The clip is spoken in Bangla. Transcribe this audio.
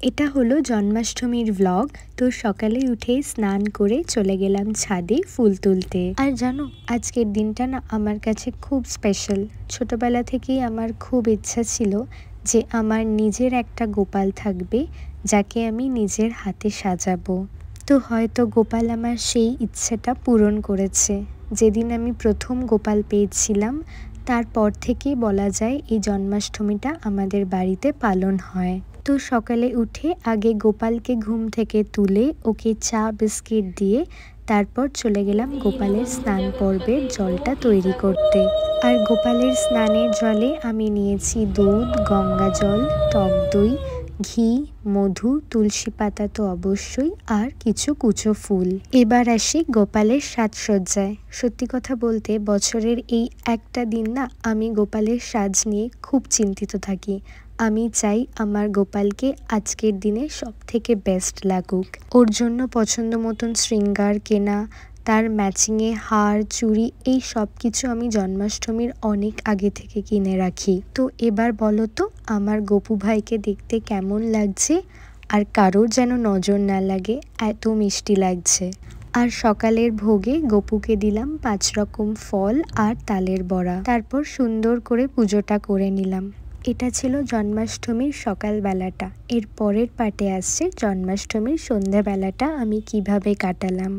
এটা হলো জন্মাষ্টমীর ব্লগ। তো সকালে উঠে স্নান করে চলে গেলাম ছাদে ফুল তুলতে। আর জানো, আজকের দিনটা না আমার কাছে খুব স্পেশাল। ছোটবেলা থেকেই আমার খুব ইচ্ছা ছিল যে আমার নিজের একটা গোপাল থাকবে, যাকে আমি নিজের হাতে সাজাবো। তো হয়তো গোপাল আমার সেই ইচ্ছেটা পূরণ করেছে। যেদিন আমি প্রথম গোপাল পেয়েছিলাম তারপর থেকেই বলা যায় এই জন্মাষ্টমীটা আমাদের বাড়িতে পালন হয়। তো সকালে উঠে আগে গোপালকে ঘুম থেকে তুলে ওকে চা বিস্কিট দিয়ে তারপর চলে গেলাম গোপালের স্নান পর্বের জলটা তৈরি করতে। আর গোপালের স্নানের জলে আমি নিয়েছি দুধ, গঙ্গা জল, টক দই, ঘি, মধু, তুলসী পাতা তো অবশ্যই, আর কিছু কুচো ফুল। এবার আসি গোপালের সাজসজ্জায়। সত্যি কথা বলতে বছরের এই একটা দিন না আমি গোপালের সাজ নিয়ে খুব চিন্তিত থাকি। আমি চাই আমার গোপালকে আজকের দিনে সব থেকে বেস্ট লাগুক। ওর জন্য পছন্দ মতন শৃঙ্গার কেনা, তার ম্যাচিংয়ে হার, চুড়ি, এই সব কিছু আমি জন্মাষ্টমীর অনেক আগে থেকে কিনে রাখি। তো এবার বলো তো আমার গপু ভাইকে দেখতে কেমন লাগছে, আর কারোর যেন নজর না লাগে, এত মিষ্টি লাগছে। আর সকালের ভোগে গপুকে দিলাম 5 রকম ফল আর তালের বড়া। তারপর সুন্দর করে পুজোটা করে নিলাম। এটা ছিল জন্মাষ্টমীর সকালবেলাটা। এর পরের পার্টে আসছে জন্মাষ্টমীর সন্ধ্যাবেলাটা আমি কিভাবে কাটালাম।